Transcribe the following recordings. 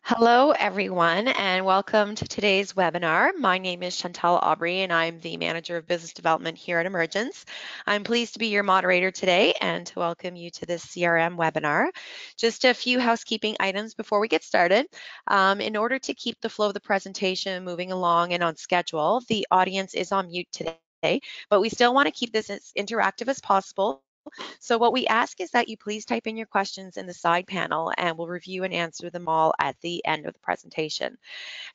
Hello, everyone, and welcome to today's webinar. My name is Chantal Aubry, and I'm the Manager of Business Development here at Emergence. I'm pleased to be your moderator today and to welcome you to this CRM webinar. Just a few housekeeping items before we get started. In order to keep the flow of the presentation moving along and on schedule, the audience is on mute today, but we still want to keep this as interactive as possible. So what we ask is that you please type in your questions in the side panel and we'll review and answer them all at the end of the presentation.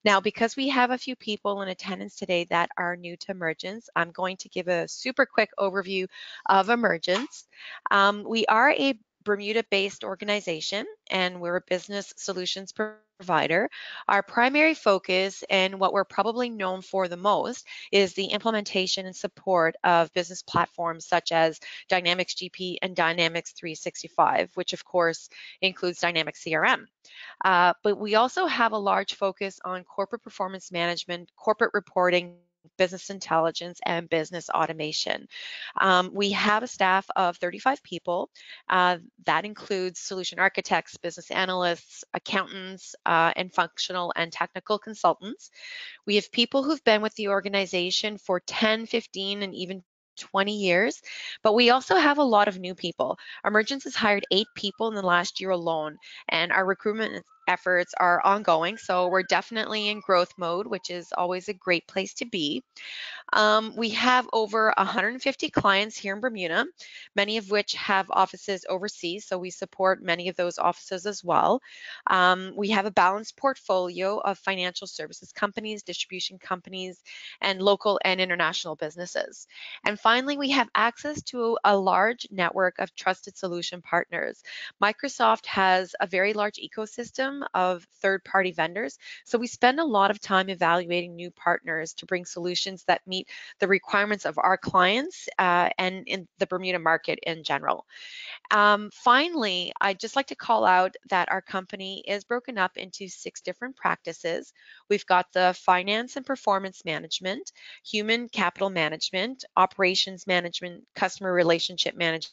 Now, because we have a few people in attendance today that are new to Emergence, I'm going to give a super quick overview of Emergence. We are a Bermuda-based organization and we're a business solutions provider. Our primary focus and what we're probably known for the most is the implementation and support of business platforms such as Dynamics GP and Dynamics 365, which of course includes Dynamics CRM. But we also have a large focus on corporate performance management, corporate reporting, business intelligence, and business automation. We have a staff of 35 people. That includes solution architects, business analysts, accountants, and functional and technical consultants. We have people who've been with the organization for 10, 15, and even 20 years, but we also have a lot of new people. Emergence has hired 8 people in the last year alone, and our recruitment efforts are ongoing, so we're definitely in growth mode, which is always a great place to be. We have over 150 clients here in Bermuda, many of which have offices overseas, so we support many of those offices as well. We have a balanced portfolio of financial services companies, distribution companies, and local and international businesses. And finally, we have access to a large network of trusted solution partners. Microsoft has a very large ecosystem of third-party vendors, so we spend a lot of time evaluating new partners to bring solutions that meet the requirements of our clients and in the Bermuda market in general. Finally, I'd just like to call out that our company is broken up into 6 different practices. We've got the finance and performance management, human capital management, operations management, customer relationship management,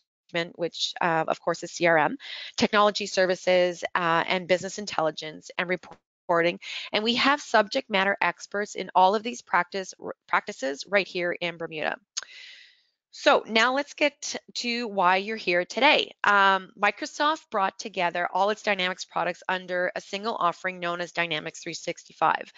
which of course is CRM, technology services, and business intelligence and reporting. And we have subject matter experts in all of these practices right here in Bermuda. So now let's get to why you're here today. Microsoft brought together all its Dynamics products under a single offering known as Dynamics 365.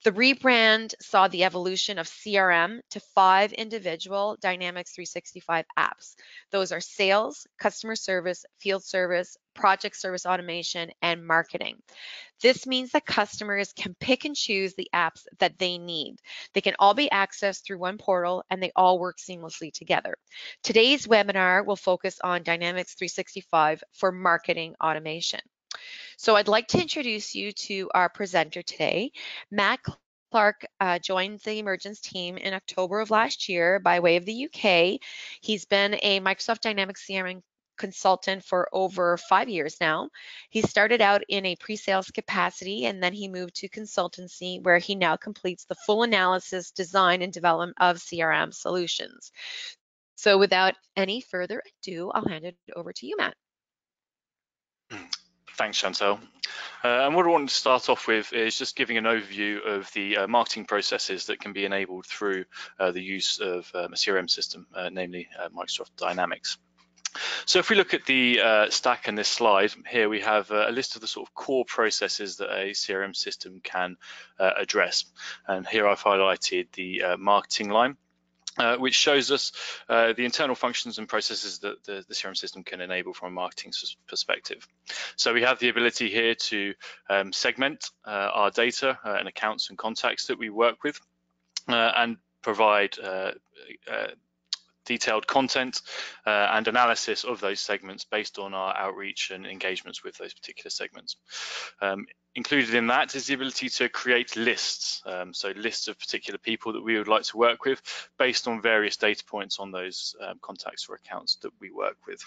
The rebrand saw the evolution of CRM to 5 individual Dynamics 365 apps. Those are sales, customer service, field service, project service automation, and marketing. This means that customers can pick and choose the apps that they need. They can all be accessed through one portal and they all work seamlessly together. Today's webinar will focus on Dynamics 365 for marketing automation. So I'd like to introduce you to our presenter today. Matt Clark joined the Emergence team in October of last year by way of the UK. He's been a Microsoft Dynamics CRM consultant for over 5 years now. He started out in a pre-sales capacity and then he moved to consultancy where he now completes the full analysis, design, and development of CRM solutions. So without any further ado, I'll hand it over to you, Matt. Thanks, Chantal. And what I want to start off with is just giving an overview of the marketing processes that can be enabled through the use of a CRM system, namely Microsoft Dynamics. So if we look at the stack in this slide, here we have a list of the sort of core processes that a CRM system can address. And here I've highlighted the marketing line, which shows us the internal functions and processes that the CRM system can enable from a marketing perspective. So we have the ability here to segment our data and accounts and contacts that we work with and provide detailed content and analysis of those segments based on our outreach and engagements with those particular segments. Included in that is the ability to create lists, so lists of particular people that we would like to work with based on various data points on those contacts or accounts that we work with.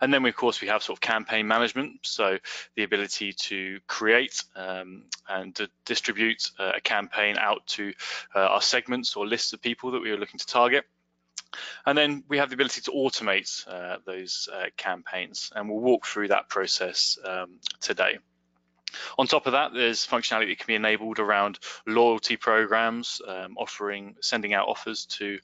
And then, of course, we have sort of campaign management, so the ability to create and to distribute a campaign out to our segments or lists of people that we are looking to target. And then we have the ability to automate those campaigns, and we'll walk through that process today. On top of that, there's functionality that can be enabled around loyalty programs, sending out offers to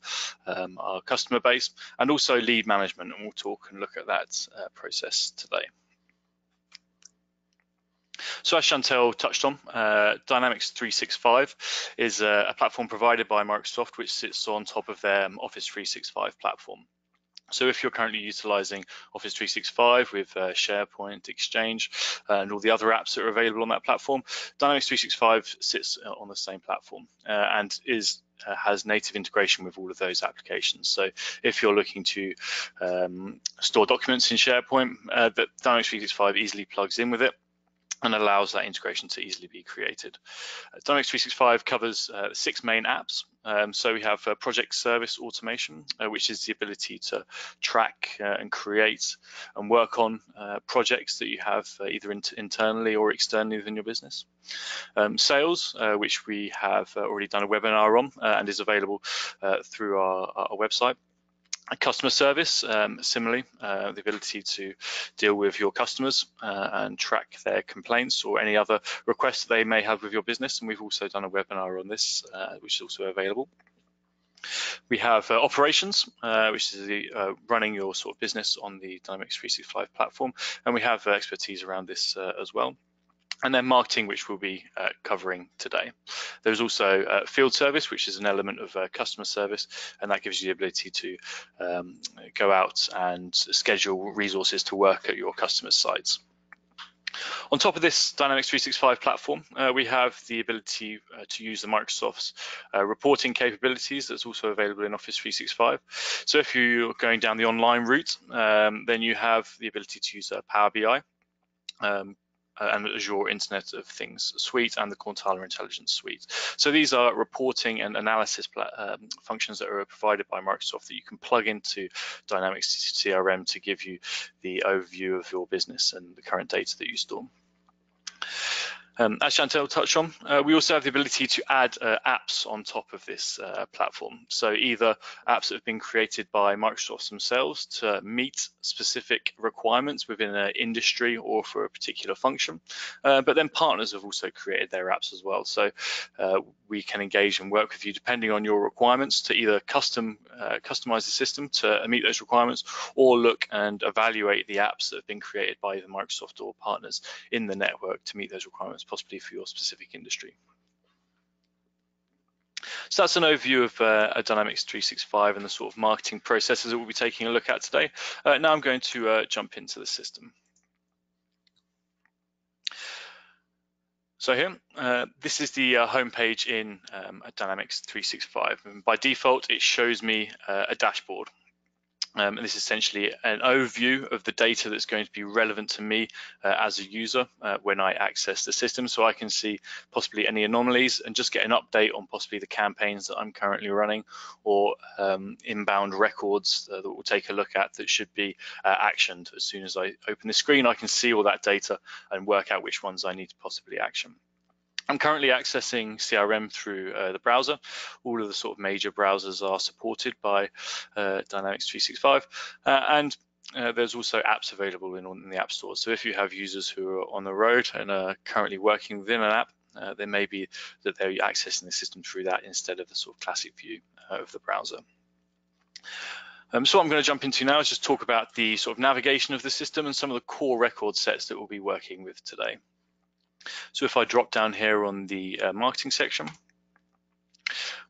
our customer base, and also lead management, and we'll talk and look at that process today. So as Chantel touched on, Dynamics 365 is a platform provided by Microsoft which sits on top of their Office 365 platform. So if you're currently utilizing Office 365 with SharePoint, Exchange, and all the other apps that are available on that platform, Dynamics 365 sits on the same platform and has native integration with all of those applications. So if you're looking to store documents in SharePoint, that Dynamics 365 easily plugs in with it and allows that integration to easily be created. Dynamics 365 covers 6 main apps. So we have project service automation, which is the ability to track and create and work on projects that you have either internally or externally within your business. Sales, which we have already done a webinar on and is available through our website. Customer service, similarly, the ability to deal with your customers and track their complaints or any other requests that they may have with your business. And we've also done a webinar on this, which is also available. We have operations, which is running your sort of business on the Dynamics 365 platform. And we have expertise around this as well. And then marketing, which we'll be covering today. There's also field service, which is an element of customer service, and that gives you the ability to go out and schedule resources to work at your customers' sites. On top of this Dynamics 365 platform, we have the ability to use the Microsoft's reporting capabilities that's also available in Office 365. So if you're going down the online route, then you have the ability to use Power BI, and Azure Internet of Things suite and the Quantala Intelligence suite. So these are reporting and analysis functions that are provided by Microsoft that you can plug into Dynamics CRM to give you the overview of your business and the current data that you store. As Chantel touched on, we also have the ability to add apps on top of this platform. So either apps that have been created by Microsoft themselves to meet specific requirements within an industry or for a particular function, but then partners have also created their apps as well. So we can engage and work with you depending on your requirements to either customize the system to meet those requirements or look and evaluate the apps that have been created by either Microsoft or partners in the network to meet those requirements, possibly for your specific industry. So that's an overview of Dynamics 365 and the sort of marketing processes that we'll be taking a look at today. Now I'm going to jump into the system. So here, this is the homepage in Dynamics 365. And by default, it shows me a dashboard. And this is essentially an overview of the data that's going to be relevant to me as a user when I access the system, so I can see possibly any anomalies and just get an update on possibly the campaigns that I'm currently running or inbound records that we'll take a look at that should be actioned. As soon as I open the screen, I can see all that data and work out which ones I need to possibly action. I'm currently accessing CRM through the browser. All of the sort of major browsers are supported by Dynamics 365, and there's also apps available in the App Store. So if you have users who are on the road and are currently working within an app, there may be that they're accessing the system through that instead of the sort of classic view of the browser. So what I'm going to jump into now is just talk about the sort of navigation of the system and some of the core record sets that we'll be working with today. So if I drop down here on the marketing section,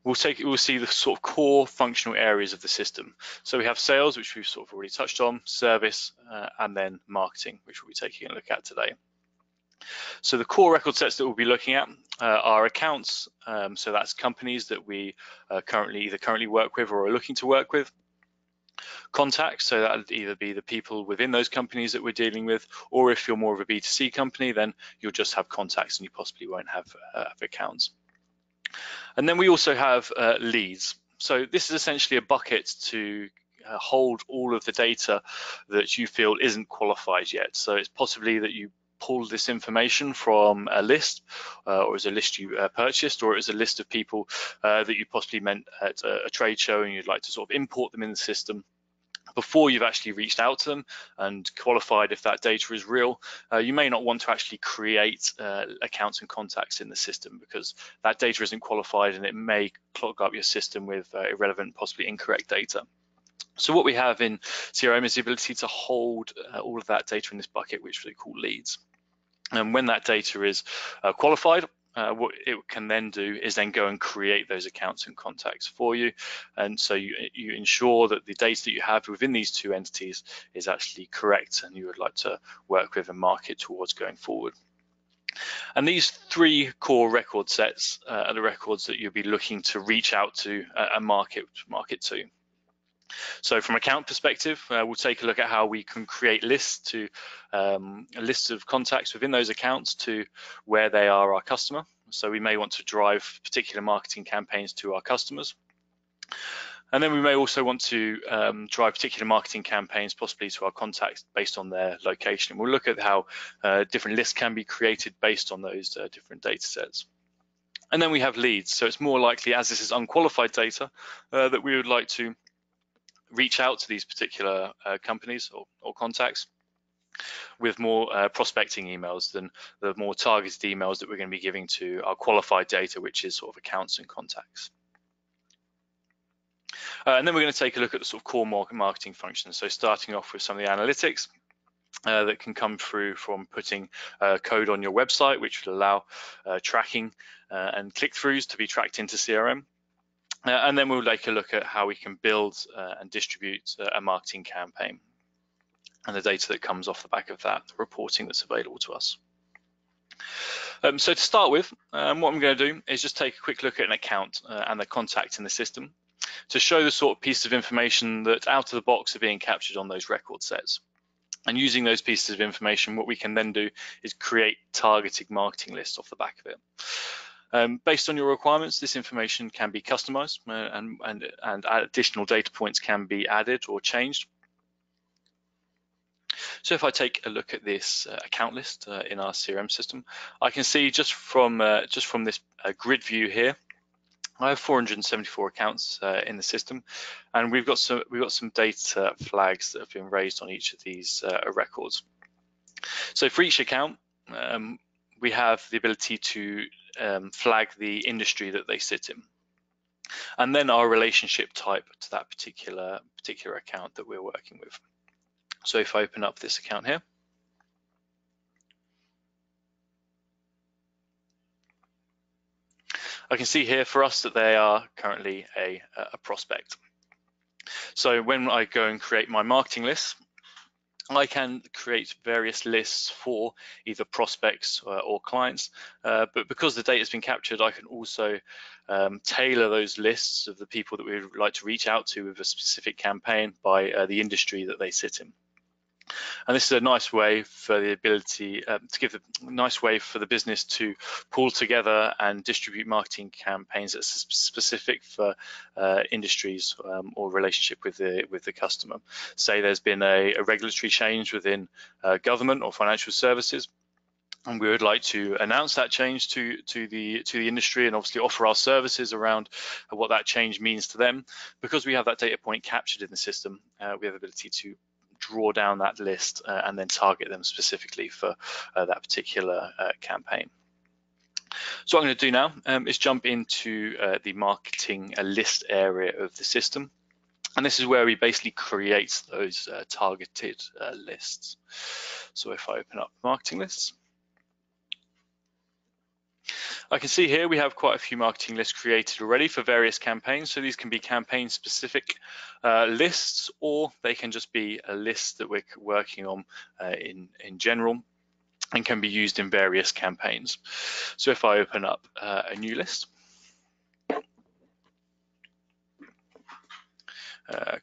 we'll see the sort of core functional areas of the system. So we have sales, which we've sort of already touched on, service, and then marketing, which we'll be taking a look at today. So the core record sets that we'll be looking at are accounts. So that's companies that we currently work with or are looking to work with. Contacts, so that would either be the people within those companies that we're dealing with, or if you're more of a B2C company, then you'll just have contacts and you possibly won't have accounts. And then we also have leads. So this is essentially a bucket to hold all of the data that you feel isn't qualified yet. So it's possibly that you pull this information from a list, or as a list you purchased, or as a list of people that you possibly met at a trade show and you'd like to sort of import them in the system. before you've actually reached out to them and qualified if that data is real, you may not want to actually create accounts and contacts in the system, because that data isn't qualified and it may clog up your system with irrelevant, possibly incorrect data. So what we have in CRM is the ability to hold all of that data in this bucket, which we call leads. And when that data is qualified, what it can then do is then go and create those accounts and contacts for you. And so you ensure that the data that you have within these two entities is actually correct and you would like to work with and market towards going forward. And these three core record sets are the records that you'll be looking to reach out to and market to. So from account perspective, we'll take a look at how we can create lists to a list of contacts within those accounts to where they are our customer. So we may want to drive particular marketing campaigns to our customers. And then we may also want to drive particular marketing campaigns possibly to our contacts based on their location. We'll look at how different lists can be created based on those different data sets. And then we have leads. So it's more likely, as this is unqualified data, that we would like to reach out to these particular companies or contacts with more prospecting emails than the more targeted emails that we're going to be giving to our qualified data, which is sort of accounts and contacts. And then we're going to take a look at the sort of core marketing functions. So starting off with some of the analytics that can come through from putting code on your website, which will allow tracking and click-throughs to be tracked into CRM. And then we'll take a look at how we can build and distribute a marketing campaign and the data that comes off the back of that, the reporting that's available to us. So to start with, what I'm going to do is just take a quick look at an account and the contact in the system to show the sort of pieces of information that out of the box are being captured on those record sets. And using those pieces of information, what we can then do is create targeted marketing lists off the back of it. Based on your requirements, this information can be customized and additional data points can be added or changed. So if I take a look at this account list in our CRM system, I can see just from this grid view here, I have 474 accounts in the system, and we've got some data flags that have been raised on each of these records. So for each account, we have the ability to flag the industry that they sit in, and then our relationship type to that particular account that we're working with. So if I open up this account here, I can see here for us that they are currently a prospect. So when I go and create my marketing list, I can create various lists for either prospects or clients, but because the data has been captured, I can also tailor those lists of the people that we would like to reach out to with a specific campaign by the industry that they sit in. And this is a nice way for the ability to give a nice way for the business to pull together and distribute marketing campaigns that's specific for industries or relationship with the customer. Say there's been a regulatory change within government or financial services, and we would like to announce that change to the industry and obviously offer our services around what that change means to them. Because we have that data point captured in the system, we have the ability to draw down that list and then target them specifically for that particular campaign. So what I'm going to do now is jump into the marketing list area of the system. And this is where we basically create those targeted lists. So if I open up marketing lists, I can see here we have quite a few marketing lists created already for various campaigns. So these can be campaign specific lists, or they can just be a list that we're working on in general and can be used in various campaigns. So if I open up a new list,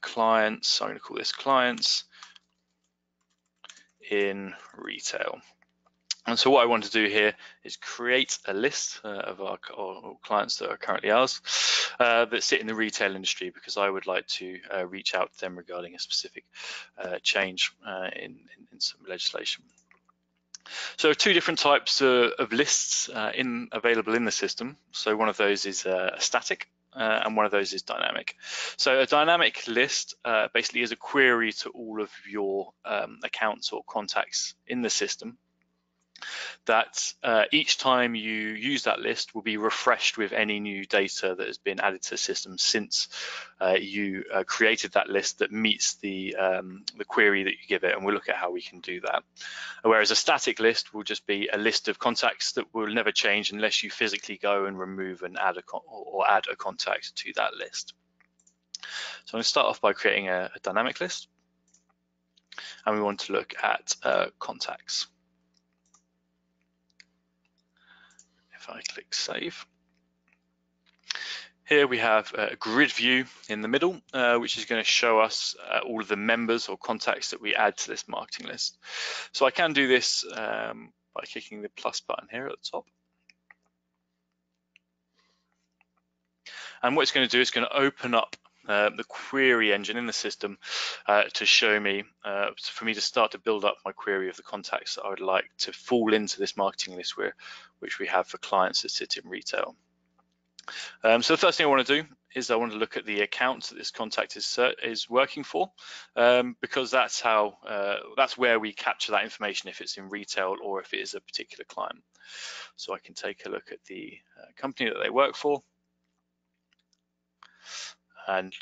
clients, I'm going to call this clients in retail. And so what I want to do here is create a list of our clients that are currently ours that sit in the retail industry, because I would like to reach out to them regarding a specific change in some legislation. So two different types of lists available in the system. So one of those is a static and one of those is dynamic. So a dynamic list basically is a query to all of your accounts or contacts in the system that each time you use that list will be refreshed with any new data that has been added to the system since you created that list that meets the query that you give it, and we'll look at how we can do that. Whereas a static list will just be a list of contacts that will never change unless you physically go and remove and add a contact to that list. So I'm going to start off by creating a dynamic list, and we want to look at contacts. If I click save, here we have a grid view in the middle, which is going to show us all of the members or contacts that we add to this marketing list. So I can do this by clicking the plus button here at the top. And what it's going to do is going to open up the query engine in the system to show me, for me to start to build up my query of the contacts that I would like to fall into this marketing list which we have for clients that sit in retail. So the first thing I want to do is I want to look at the account that this contact is working for, because that's where we capture that information if it's in retail or if it is a particular client. So I can take a look at the company that they work for. And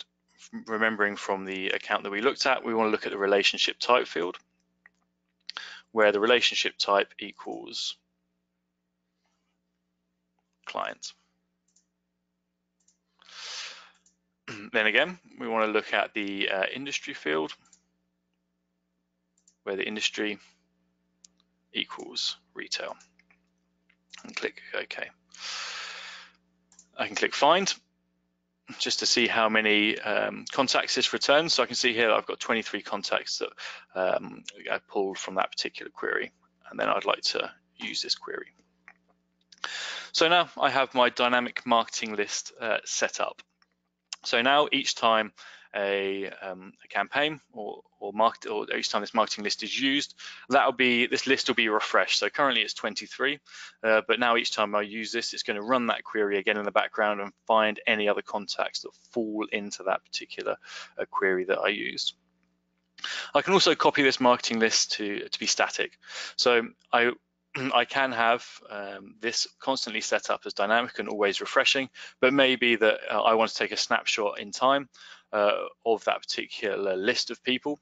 remembering from the account that we looked at, we want to look at the relationship type field, where the relationship type equals client. Then again, we want to look at the industry field, where the industry equals retail, and click OK. I can click find just to see how many contacts this returns. So I can see here that I've got 23 contacts that I pulled from that particular query, and then I'd like to use this query. So now I have my dynamic marketing list set up. So now each time a campaign or each time this marketing list is used, this list will be refreshed. So currently it's 23, but now each time I use this, it's going to run that query again in the background and find any other contacts that fall into that particular query that I used. I can also copy this marketing list to be static. So I can have this constantly set up as dynamic and always refreshing, but maybe that I want to take a snapshot in time of that particular list of people.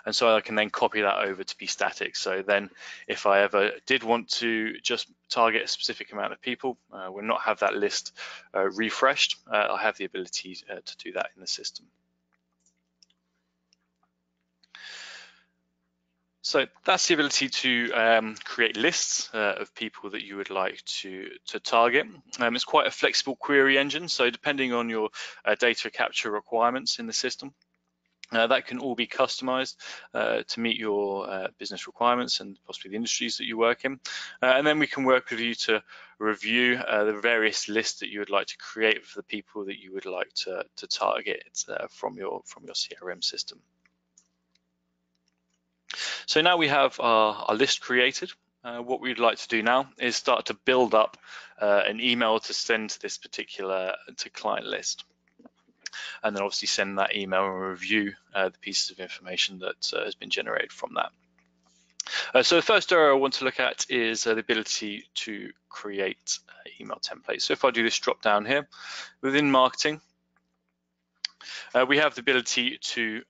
And so I can then copy that over to be static. So then if I ever did want to just target a specific amount of people, will not have that list refreshed, I have the ability to do that in the system. So that's the ability to create lists of people that you would like to target. It's quite a flexible query engine, so depending on your data capture requirements in the system, that can all be customized to meet your business requirements and possibly the industries that you work in. And then we can work with you to review the various lists that you would like to create for the people that you would like to target from your CRM system. So now we have our list created. What we'd like to do now is start to build up an email to send to this particular client list. And then obviously send that email and review the pieces of information that has been generated from that. So the first area I want to look at is the ability to create email templates. So if I do this drop down here, within marketing, we have the ability to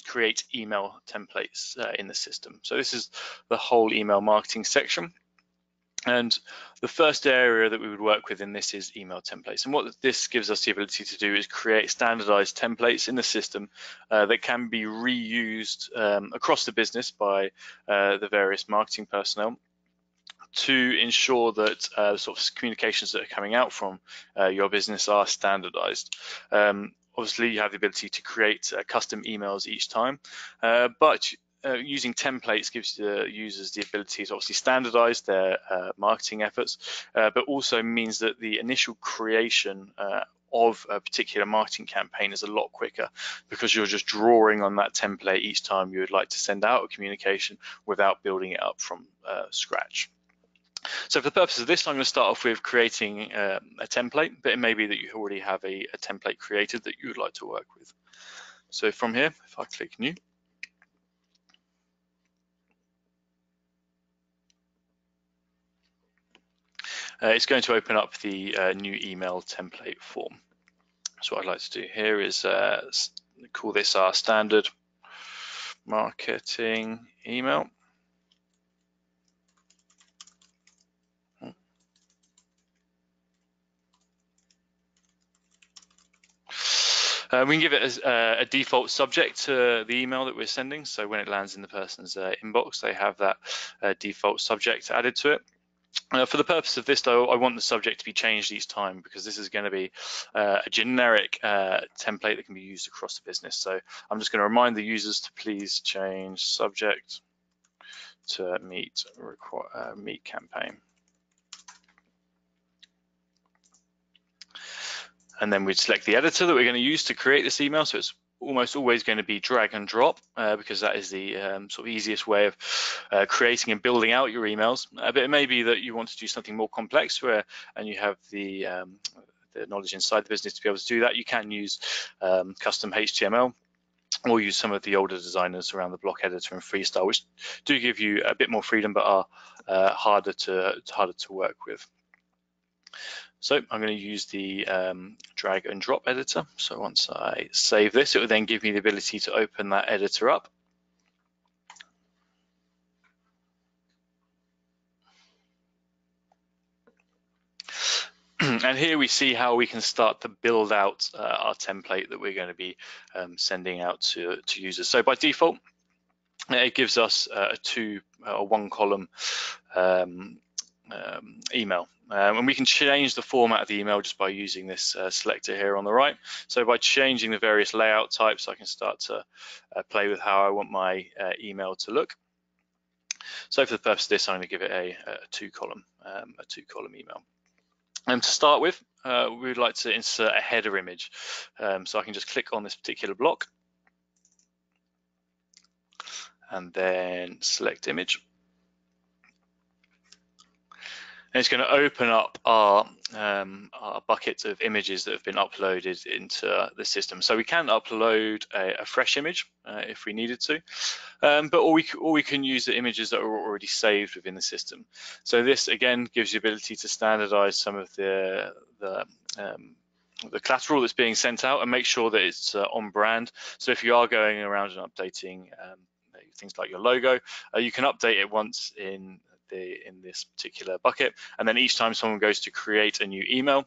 create email templates in the system. So this is the whole email marketing section. And the first area that we would work with in this is email templates. And what this gives us the ability to do is create standardized templates in the system that can be reused across the business by the various marketing personnel to ensure that the sort of communications that are coming out from your business are standardized. Obviously, you have the ability to create custom emails each time, but using templates gives the users the ability to obviously standardize their marketing efforts, but also means that the initial creation of a particular marketing campaign is a lot quicker because you're just drawing on that template each time you would like to send out a communication without building it up from scratch. So for the purpose of this, I'm going to start off with creating a template, but it may be that you already have a template created that you would like to work with. So from here, if I click New, it's going to open up the new email template form. So what I'd like to do here is call this our standard marketing email. We can give it a default subject to the email that we're sending. So when it lands in the person's inbox, they have that default subject added to it. For the purpose of this, though, I want the subject to be changed each time because this is going to be a generic template that can be used across the business. So I'm just going to remind the users to please change subject to meet campaign. And then we'd select the editor that we're going to use to create this email. So it's almost always going to be drag and drop because that is the sort of easiest way of creating and building out your emails. But it may be that you want to do something more complex and you have the knowledge inside the business to be able to do that. You can use custom HTML or use some of the older designers around the block editor and freestyle, which do give you a bit more freedom but are harder to work with. So I'm going to use the drag and drop editor. So once I save this, it will then give me the ability to open that editor up. And here we see how we can start to build out our template that we're going to be sending out to users. So by default, it gives us a one column email. And we can change the format of the email just by using this selector here on the right. So by changing the various layout types, I can start to play with how I want my email to look. So for the purpose of this, I'm going to give it a two column email. And to start with, we would like to insert a header image. So I can just click on this particular block and then select image. And it's going to open up our bucket of images that have been uploaded into the system. So we can upload a fresh image if we needed to, or we can use the images that are already saved within the system. So this again gives you the ability to standardize some of the collateral that's being sent out and make sure that it's on brand. So if you are going around and updating things like your logo, you can update it once in this particular bucket, and then each time someone goes to create a new email,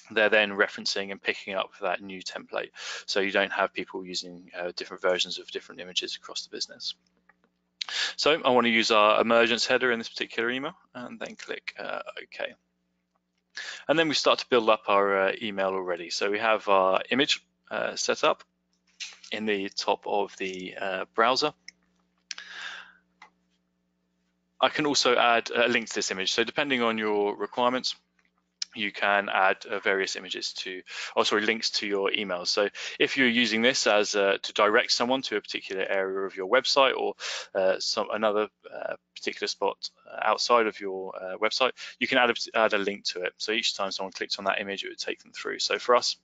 they're then referencing and picking up that new template, so you don't have people using different versions of different images across the business. So I want to use our emergence header in this particular email and then click OK. And then we start to build up our email already. So we have our image set up in the top of the browser. I can also add a link to this image. So depending on your requirements, you can add various images links to your emails. So if you're using this as to direct someone to a particular area of your website or another particular spot outside of your website, you can add a link to it. So each time someone clicks on that image, it would take them through. So for us,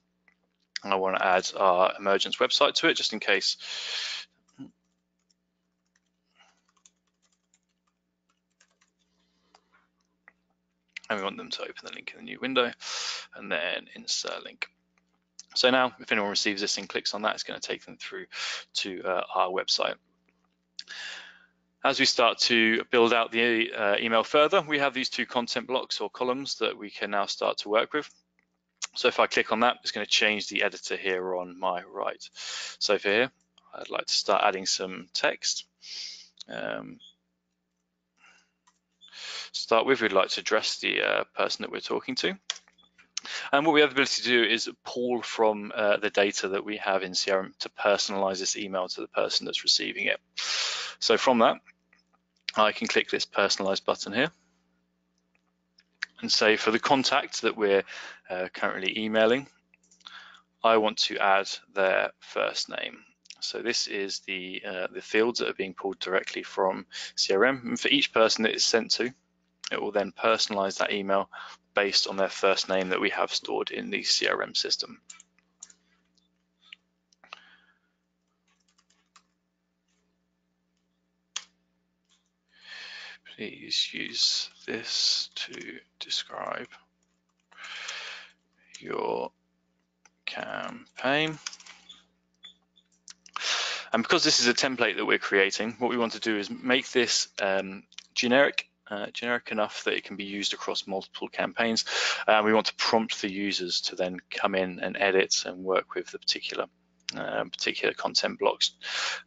I want to add our Emergence website to it, just in case. And we want them to open the link in the new window and then insert link. So now if anyone receives this and clicks on that, it's going to take them through to our website. As we start to build out the email further, we have these two content blocks or columns that we can now start to work with. So if I click on that, it's going to change the editor here on my right. So for here, I'd like to start adding some text. Start with, we'd like to address the person that we're talking to. And what we have the ability to do is pull from the data that we have in CRM to personalize this email to the person that's receiving it. So from that, I can click this personalize button here and say for the contact that we're currently emailing, I want to add their first name. So this is the fields that are being pulled directly from CRM. And for each person that it's sent to, it will then personalize that email based on their first name that we have stored in the CRM system. Please use this to describe your campaign. And because this is a template that we're creating, what we want to do is make this generic enough that it can be used across multiple campaigns. We want to prompt the users to then come in and edit and work with the particular content blocks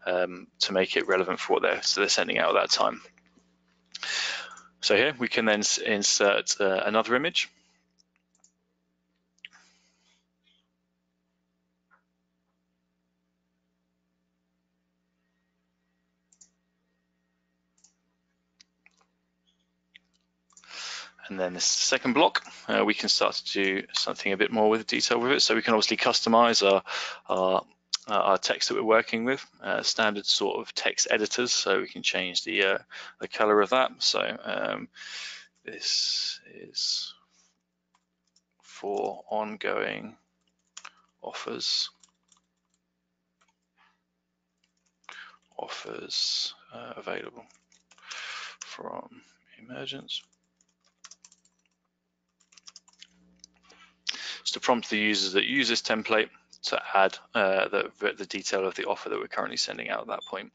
to make it relevant for what they're sending out at that time. So here we can then insert another image. And then this second block, we can start to do something a bit more with detail with it. So we can obviously customize our text that we're working with, standard sort of text editors. So we can change the color of that. So this is for ongoing offers available from Emergence. To prompt the users that use this template to add the detail of the offer that we're currently sending out at that point.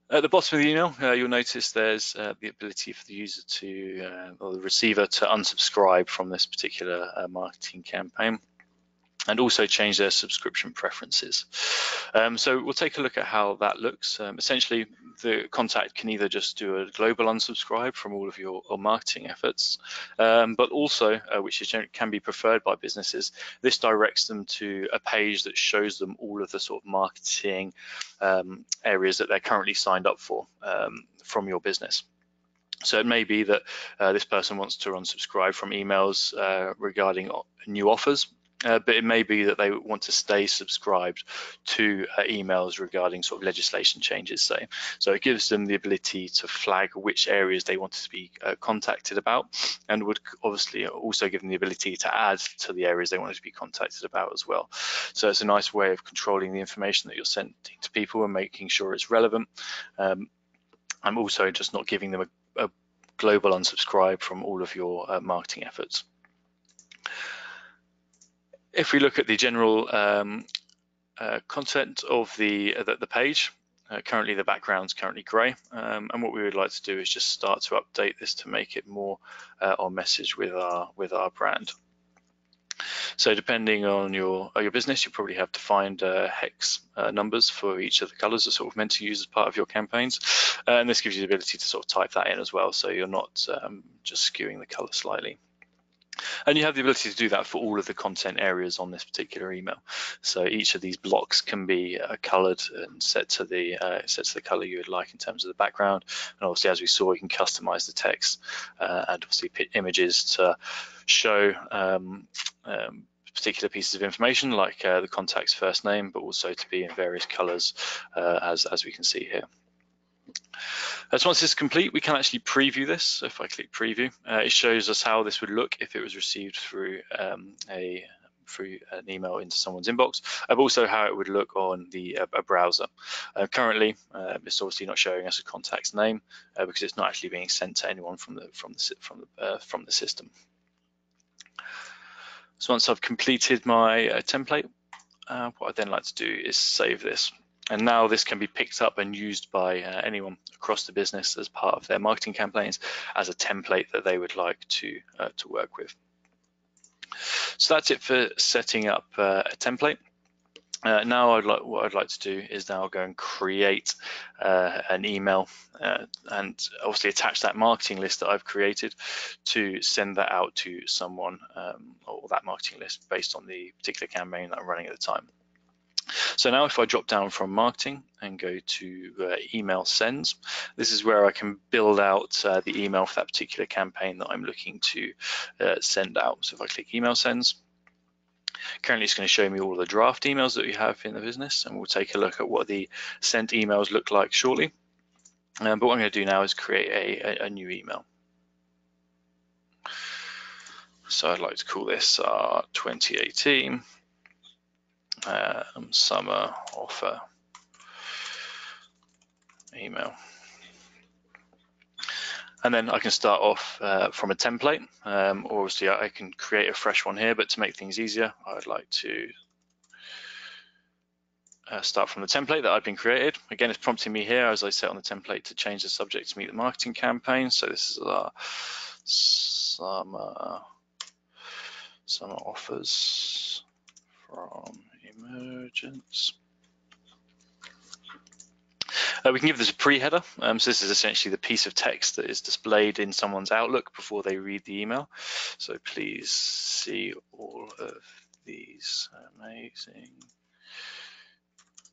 At the bottom of the email, you'll notice there's the ability for the user to, or the receiver, to unsubscribe from this particular marketing campaign, and also change their subscription preferences. So we'll take a look at how that looks. Essentially, the contact can either just do a global unsubscribe from all of your marketing efforts, but also, which can be preferred by businesses, this directs them to a page that shows them all of the sort of marketing areas that they're currently signed up for from your business. So it may be that this person wants to unsubscribe from emails regarding new offers, but it may be that they want to stay subscribed to emails regarding sort of legislation changes. So it gives them the ability to flag which areas they want to be contacted about, and would obviously also give them the ability to add to the areas they want to be contacted about as well. So it's a nice way of controlling the information that you're sending to people and making sure it's relevant. I'm also just not giving them a global unsubscribe from all of your marketing efforts. If we look at the general content of the page, currently the background's currently grey, and what we would like to do is just start to update this to make it more on message with our brand. So depending on your business, you probably have defined hex numbers for each of the colours that's sort of meant to use as part of your campaigns, and this gives you the ability to sort of type that in as well, so you're not just skewing the colour slightly. And you have the ability to do that for all of the content areas on this particular email. So each of these blocks can be coloured and set to the colour you would like in terms of the background. And obviously, as we saw, you can customise the text and obviously pick images to show particular pieces of information, like the contact's first name, but also to be in various colours, as we can see here. So once this is complete, we can actually preview this. So if I click preview, it shows us how this would look if it was received through an email into someone's inbox, but also how it would look on a browser. Currently, it's obviously not showing us a contact's name because it's not actually being sent to anyone from the system. So once I've completed my template, what I'd then like to do is save this. And now this can be picked up and used by anyone across the business as part of their marketing campaigns as a template that they would like to work with. So that's it for setting up a template. Now what I'd like to do is now go and create an email and obviously attach that marketing list that I've created to send that out to someone, or that marketing list based on the particular campaign that I'm running at the time. So now if I drop down from marketing and go to email sends, this is where I can build out the email for that particular campaign that I'm looking to send out. So if I click email sends, currently it's going to show me all the draft emails that we have in the business, and we'll take a look at what the sent emails look like shortly. But what I'm going to do now is create a new email. So I'd like to call this 2018 summer offer email. And then I can start off from a template, or obviously I can create a fresh one here, but to make things easier, I'd like to start from the template that I've been created. Again, it's prompting me here as I set on the template to change the subject to meet the marketing campaign. So this is our summer offers from Emergence. We can give this a pre-header. So this is essentially the piece of text that is displayed in someone's Outlook before they read the email. So please see all of these amazing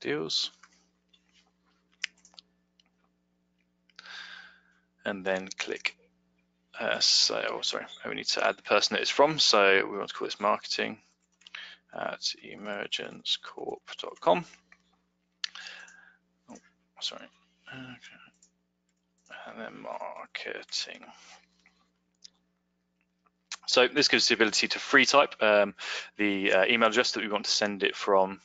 deals. And then click we need to add the person that it's from. So we want to call this marketing at emergencecorp.com. Okay. And then marketing. So this gives us the ability to free type the email address that we want to send it from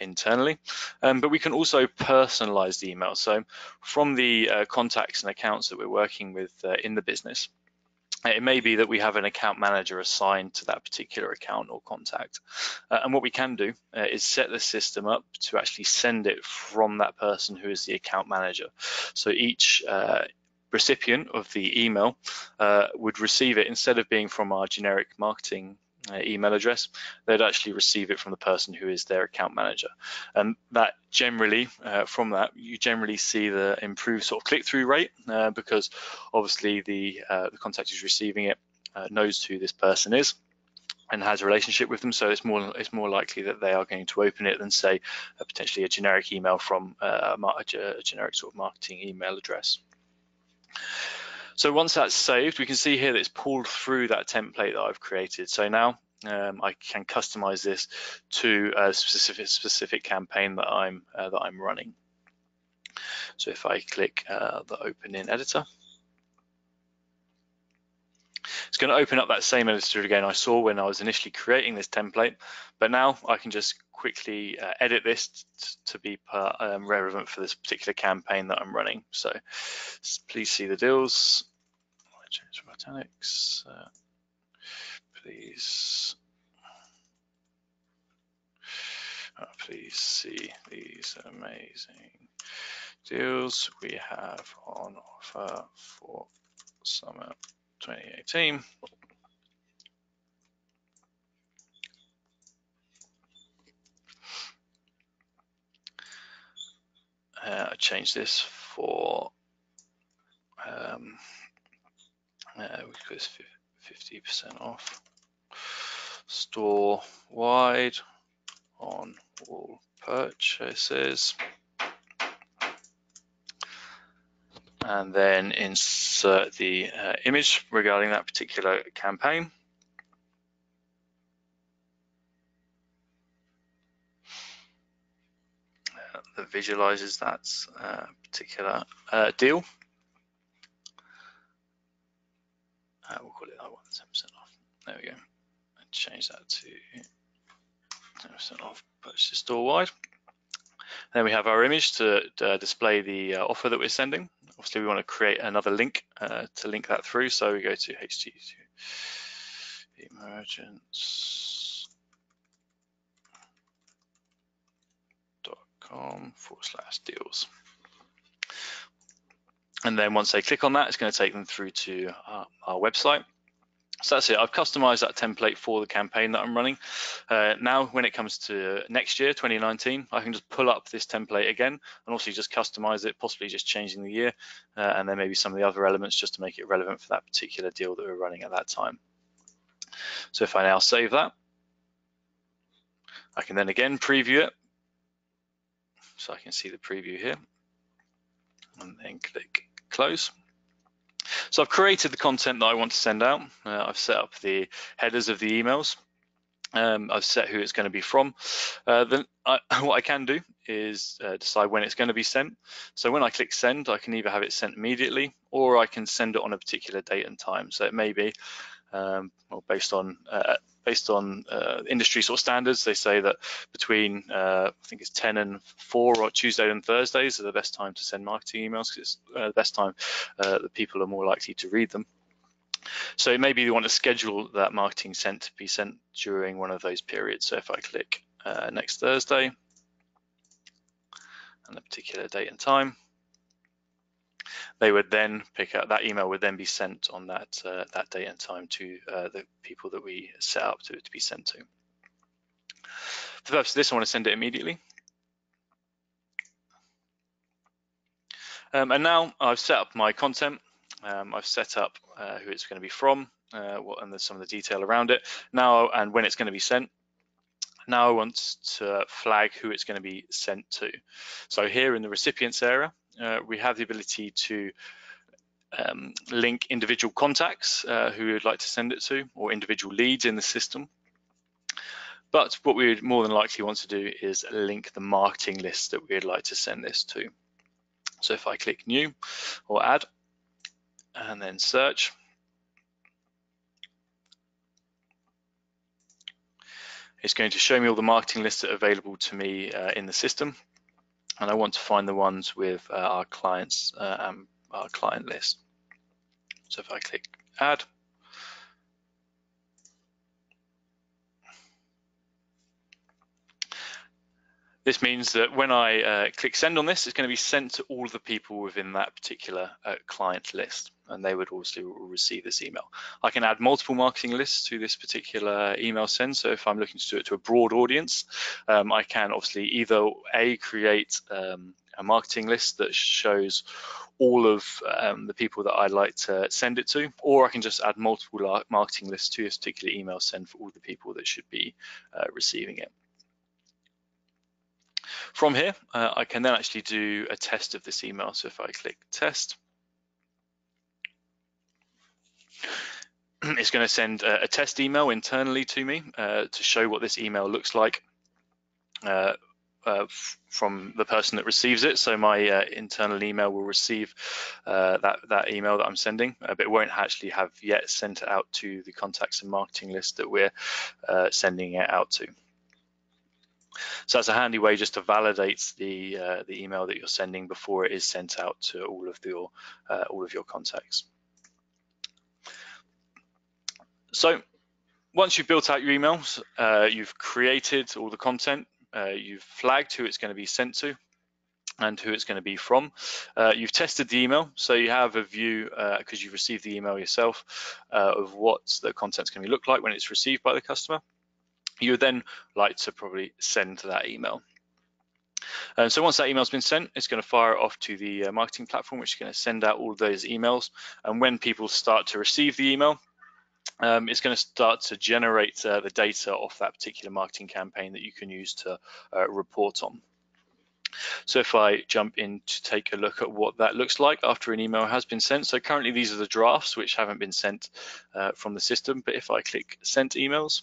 internally, but we can also personalize the email. So from the contacts and accounts that we're working with in the business, it may be that we have an account manager assigned to that particular account or contact. And what we can do is set the system up to actually send it from that person who is the account manager. So each recipient of the email would receive it, instead of being from our generic marketing email address, they'd actually receive it from the person who is their account manager. And that generally, from that, you generally see the improved sort of click-through rate because obviously the contact who's receiving it knows who this person is and has a relationship with them, so it's more likely that they are going to open it than, say, potentially a generic email from a generic sort of marketing email address. So once that's saved, we can see here that it's pulled through that template that I've created. So now I can customize this to a specific campaign that I'm running. So if I click the Open in Editor, it's going to open up that same editor again I saw when I was initially creating this template, but now I can just quickly edit this to be relevant for this particular campaign that I'm running. So please see the deals. I change from italics. Please see these amazing deals we have on offer for summer 2018. I changed this for we put this 50% off store wide on all purchases, and then insert the image regarding that particular campaign. That visualizes that particular deal. We'll call it that one, 10% off. There we go. And change that to 10% off purchase store wide. Then we have our image to display the offer that we're sending. Obviously, we want to create another link to link that through. So we go to emergence.com/deals. And then once they click on that, it's going to take them through to our website. So that's it. I've customized that template for the campaign that I'm running. Now, when it comes to next year, 2019, I can just pull up this template again and also just customize it, possibly just changing the year and then maybe some of the other elements just to make it relevant for that particular deal that we're running at that time. So if I now save that, I can then again preview it. So I can see the preview here and then click close. So I've created the content that I want to send out. I've set up the headers of the emails. I've set who it's going to be from. What I can do is decide when it's going to be sent. So when I click send, I can either have it sent immediately or I can send it on a particular date and time. So it may be Well, based on industry sort of standards, they say that between I think it's 10 and 4 or Tuesday and Thursdays are the best time to send marketing emails, because it's the best time that people are more likely to read them. So maybe you want to schedule that marketing sent to be sent during one of those periods. So if I click next Thursday and a particular date and time, they would then pick up that email, would then be sent on that that date and time to the people that we set up to be sent to. For the purpose of this, I want to send it immediately. And now I've set up my content. I've set up who it's going to be from, and there's some of the detail around it now, and when it's going to be sent. Now I want to flag who it's going to be sent to. So here in the recipients area, we have the ability to link individual contacts who would like to send it to, or individual leads in the system. But what we would more than likely want to do is link the marketing list that we'd like to send this to. So if I click new or add and then search, it's going to show me all the marketing lists that are available to me in the system, and I want to find the ones with our clients and our client list. So if I click add, this means that when I click send on this, it's going to be sent to all of the people within that particular client list, and they would obviously receive this email. I can add multiple marketing lists to this particular email send. So if I'm looking to do it to a broad audience, I can obviously either create a marketing list that shows all of the people that I'd like to send it to, or I can just add multiple marketing lists to this particular email send for all the people that should be receiving it. From here, I can then actually do a test of this email. So if I click test, it's going to send a test email internally to me to show what this email looks like from the person that receives it. So my internal email will receive that email that I'm sending, but it won't actually have yet sent it out to the contacts and marketing list that we're sending it out to. So that's a handy way just to validate the email that you're sending before it is sent out to all of your contacts. So once you've built out your emails, you've created all the content, you've flagged who it's going to be sent to and who it's going to be from. You've tested the email, so you have a view, because you've received the email yourself, of what the content's going to look like when it's received by the customer. You would then like to probably send that email. So once that email's been sent, it's going to fire it off to the marketing platform, which is going to send out all of those emails. And when people start to receive the email, it's going to start to generate the data off that particular marketing campaign that you can use to report on. So if I jump in to take a look at what that looks like after an email has been sent. So currently these are the drafts which haven't been sent from the system, but if I click sent emails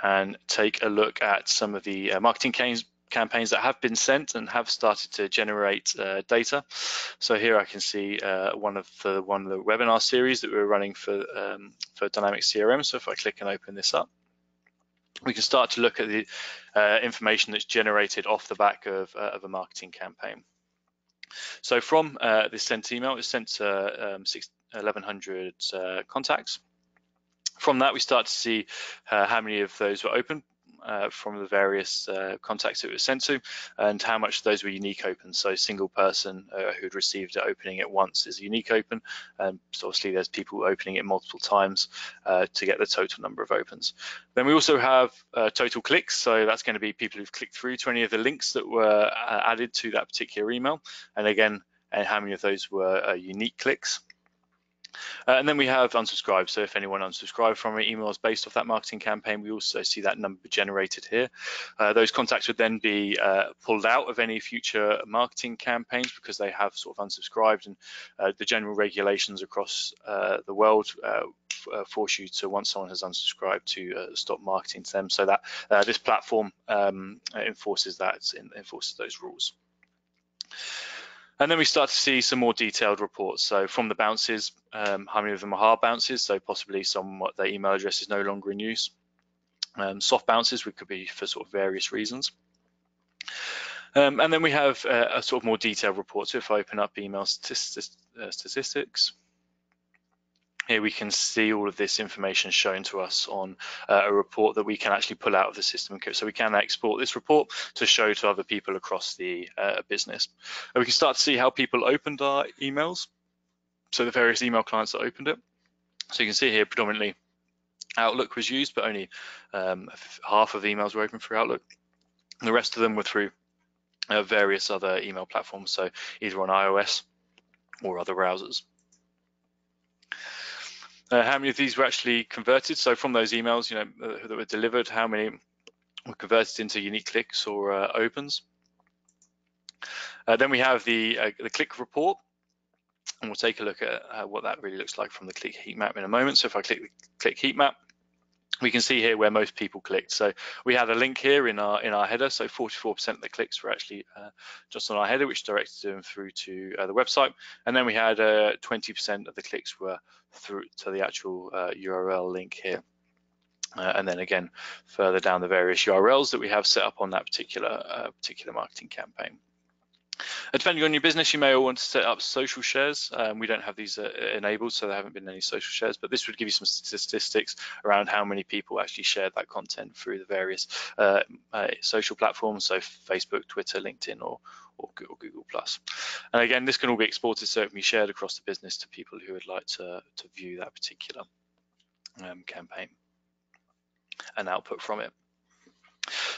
and take a look at some of the marketing campaigns that have been sent and have started to generate data. So here I can see one of the webinar series that we're running for Dynamics CRM. So if I click and open this up, we can start to look at the information that's generated off the back of a marketing campaign. So from this sent email, it's sent to 1,100 contacts. From that, we start to see how many of those were open from the various contacts it was sent to, and how much of those were unique opens. So single person who'd received it opening it once is a unique open, and so obviously there's people opening it multiple times to get the total number of opens. Then we also have total clicks, so that's going to be people who've clicked through to any of the links that were added to that particular email, and again, how many of those were unique clicks. And then we have unsubscribed. So if anyone unsubscribed from our emails based off that marketing campaign, we also see that number generated here. Those contacts would then be pulled out of any future marketing campaigns because they have sort of unsubscribed, and the general regulations across the world force you to, once someone has unsubscribed, to stop marketing to them. So that this platform enforces those rules. And then we start to see some more detailed reports. So from the bounces, how many of them are hard bounces? So possibly their email address is no longer in use. Soft bounces, which could be for sort of various reasons. And then we have a sort of more detailed report. So if I open up email statistics, here we can see all of this information shown to us on a report that we can actually pull out of the system. So we can export this report to show to other people across the business. And we can start to see how people opened our emails. So the various email clients that opened it. So you can see here predominantly Outlook was used, but only half of the emails were opened through Outlook. And the rest of them were through various other email platforms, so either on iOS or other browsers. How many of these were actually converted? So from those emails, that were delivered, how many were converted into unique clicks or opens? Then we have the click report, and we'll take a look at what that really looks like from the click heat map in a moment. So if I click the click heat map, we can see here where most people clicked. So we had a link here in our header. So 44% of the clicks were actually just on our header, which directed them through to the website. And then we had 20% of the clicks were through to the actual URL link here. And then again, further down the various URLs that we have set up on that particular marketing campaign. Depending on your business, you may want to set up social shares. We don't have these enabled, so there haven't been any social shares, but this would give you some statistics around how many people actually shared that content through the various social platforms, so Facebook, Twitter, LinkedIn, or Google+. And again, this can all be exported so it can be shared across the business to people who would like to view that particular campaign and output from it.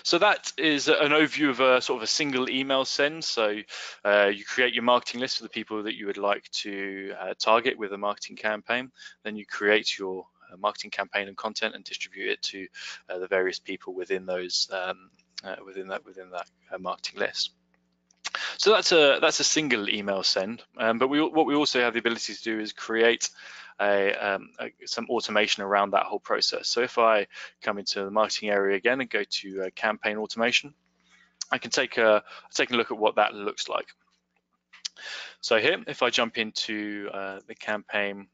So that is an overview of a sort of a single email send. So you create your marketing list for the people that you would like to target with a marketing campaign. Then you create your marketing campaign and content and distribute it to the various people within those within that marketing list. So that's a single email send. But what we also have the ability to do is create some automation around that whole process. So if I come into the marketing area again and go to campaign automation, I can take a look at what that looks like. So here, if I jump into the campaign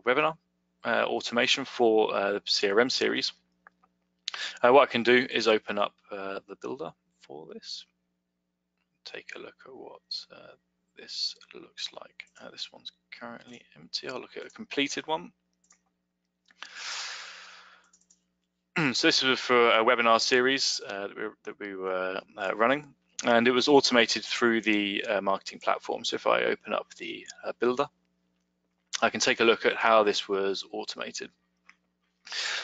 webinar automation for the CRM series, what I can do is open up the builder for this. Take a look at what this looks like. This one's currently empty. I'll look at a completed one. So this was for a webinar series that we were running, and it was automated through the marketing platform. So if I open up the builder, I can take a look at how this was automated.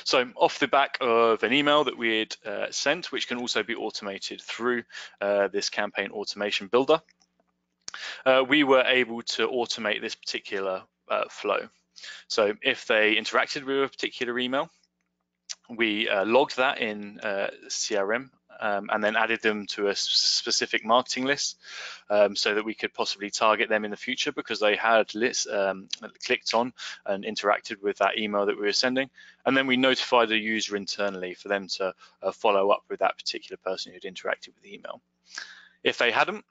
So off the back of an email that we had sent, which can also be automated through this campaign automation builder, we were able to automate this particular flow. So if they interacted with a particular email, we logged that in CRM and then added them to a specific marketing list so that we could possibly target them in the future because they had clicked on and interacted with that email that we were sending. And then we notified the user internally for them to follow up with that particular person who'd interacted with the email. If they hadn't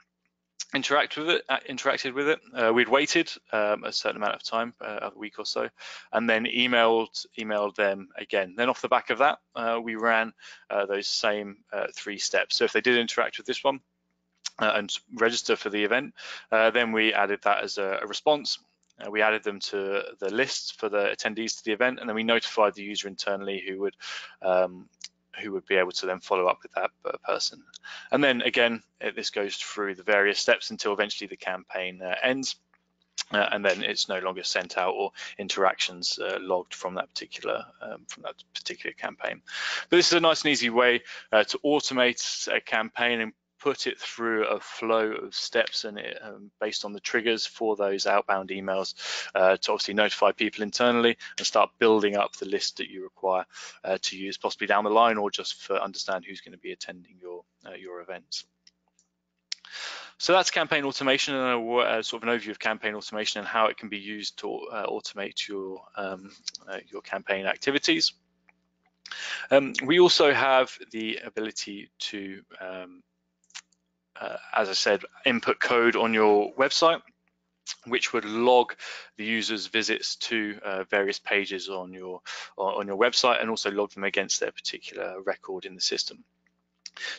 interacted with it, we'd waited a certain amount of time, a week or so, and then emailed them again. Then off the back of that, we ran those same 3 steps. So if they did interact with this one and register for the event, then we added that as a response. We added them to the list for the attendees to the event, and then we notified the user internally who would be able to then follow up with that person. And then again, this goes through the various steps until eventually the campaign ends, and then it's no longer sent out or interactions logged from that particular campaign. But this is a nice and easy way to automate a campaign and put it through a flow of steps and based on the triggers for those outbound emails to obviously notify people internally and start building up the list that you require to use possibly down the line or just for understand who's going to be attending your events. So that's campaign automation and sort of an overview of campaign automation and how it can be used to automate your campaign activities. We also have the ability to as I said, input code on your website, which would log the user's visits to various pages on your website, and also log them against their particular record in the system.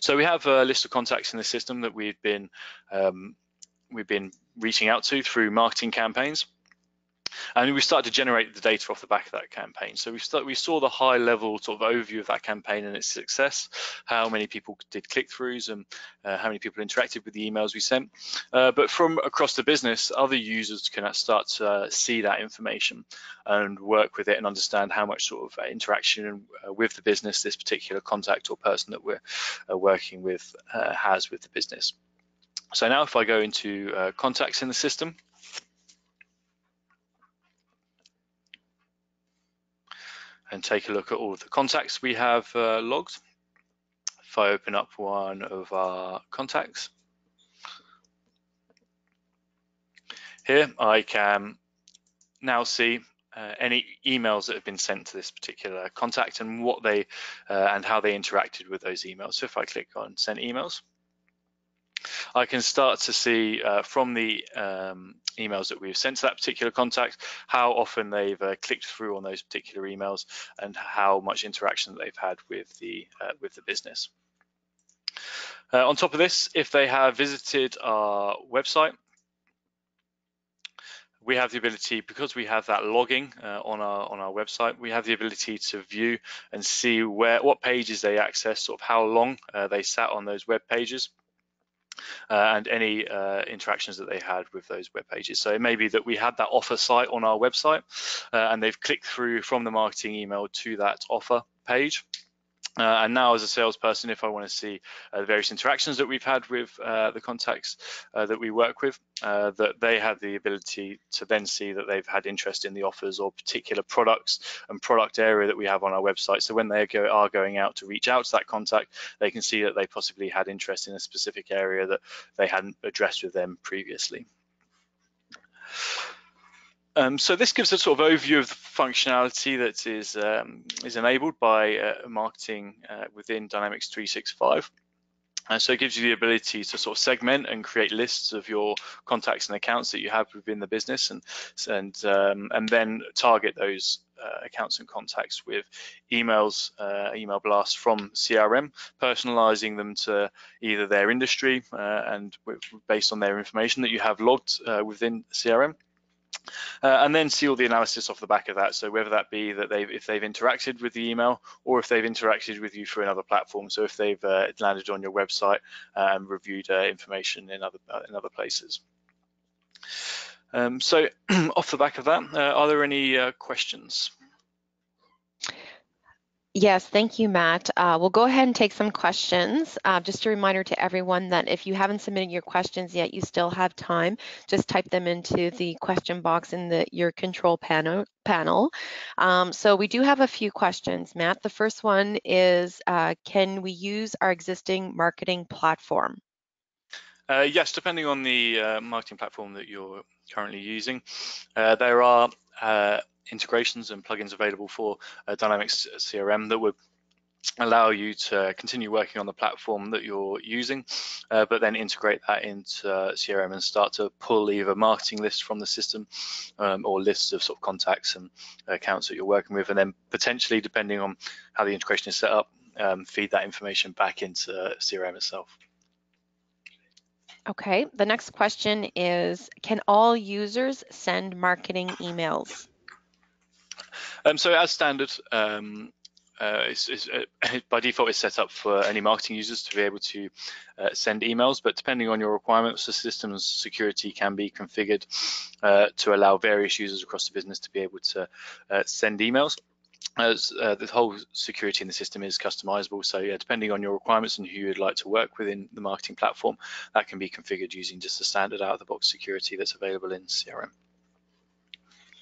So we have a list of contacts in the system that we've been reaching out to through marketing campaigns. And we started to generate the data off the back of that campaign. So we saw the high level sort of overview of that campaign and its success, how many people did click-throughs, and how many people interacted with the emails we sent. But from across the business, other users can start to see that information and work with it and understand how much sort of interaction with the business this particular contact or person that we're working with has with the business. So now if I go into contacts in the system, and take a look at all of the contacts we have logged. If I open up one of our contacts, here I can now see any emails that have been sent to this particular contact and what they and how they interacted with those emails. So if I click on send emails, I can start to see from the emails that we've sent to that particular contact how often they've clicked through on those particular emails and how much interaction that they've had with the business. On top of this, if they have visited our website, we have the ability, because we have that logging on our website, we have the ability to view and see what pages they accessed, sort of how long they sat on those web pages. And any interactions that they had with those web pages. So it may be that we had that offer site on our website and they've clicked through from the marketing email to that offer page. And now as a salesperson, if I want to see the various interactions that we've had with the contacts that we work with, that they have the ability to then see that they've had interest in the offers or particular products and product area that we have on our website. So when they are going out to reach out to that contact, they can see that they possibly had interest in a specific area that they hadn't addressed with them previously. So this gives a sort of overview of the functionality that is enabled by marketing within Dynamics 365. So it gives you the ability to sort of segment and create lists of your contacts and accounts that you have within the business, and then target those accounts and contacts with emails, email blasts from CRM, personalizing them to either their industry and based on their information that you have logged within CRM. And then see all the analysis off the back of that. So whether that be that if they've interacted with the email or if they've interacted with you through another platform. So if they've landed on your website and reviewed information in other places. So off the back of that, are there any questions? Yes, thank you, Matt. We'll go ahead and take some questions. Just a reminder to everyone that if you haven't submitted your questions yet, you still have time. Just type them into the question box in your control panel. So we do have a few questions, Matt. The first one is, can we use our existing marketing platform? Yes, depending on the marketing platform that you're currently using. There are integrations and plugins available for Dynamics CRM that would allow you to continue working on the platform that you're using, but then integrate that into CRM and start to pull either marketing lists from the system or lists of sort of contacts and accounts that you're working with, and then potentially, depending on how the integration is set up, feed that information back into CRM itself. Okay, the next question is, can all users send marketing emails? So as standard, by default it's set up for any marketing users to be able to send emails, but depending on your requirements, the system's security can be configured to allow various users across the business to be able to send emails. As the whole security in the system is customizable, so yeah, depending on your requirements and who you'd like to work with in the marketing platform, that can be configured using just the standard out-of-the-box security that's available in CRM.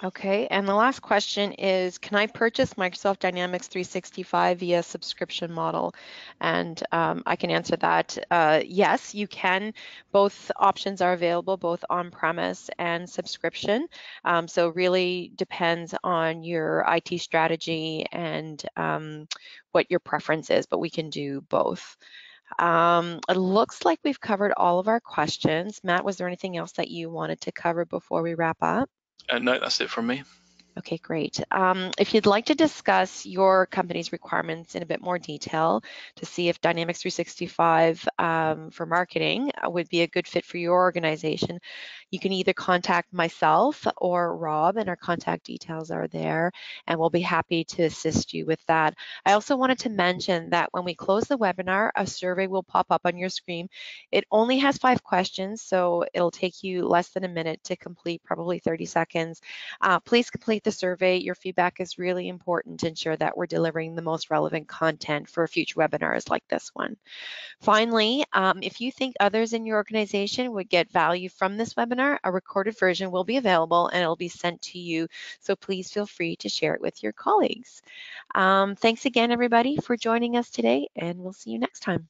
Okay, and the last question is, can I purchase Microsoft Dynamics 365 via subscription model? And I can answer that. Yes, you can. Both options are available, both on-premise and subscription. So really depends on your IT strategy and what your preference is, but we can do both. It looks like we've covered all of our questions. Matt, was there anything else that you wanted to cover before we wrap up? No, that's it from me. Okay, great. If you'd like to discuss your company's requirements in a bit more detail to see if Dynamics 365 for marketing would be a good fit for your organization, you can either contact myself or Rob, and our contact details are there, and we'll be happy to assist you with that. I also wanted to mention that when we close the webinar, a survey will pop up on your screen. It only has 5 questions, so it'll take you less than a minute to complete, probably 30 seconds. Please complete the survey. Your feedback is really important to ensure that we're delivering the most relevant content for future webinars like this one. Finally, if you think others in your organization would get value from this webinar, a recorded version will be available and it'll be sent to you. So please feel free to share it with your colleagues. Thanks again, everybody, for joining us today, and we'll see you next time.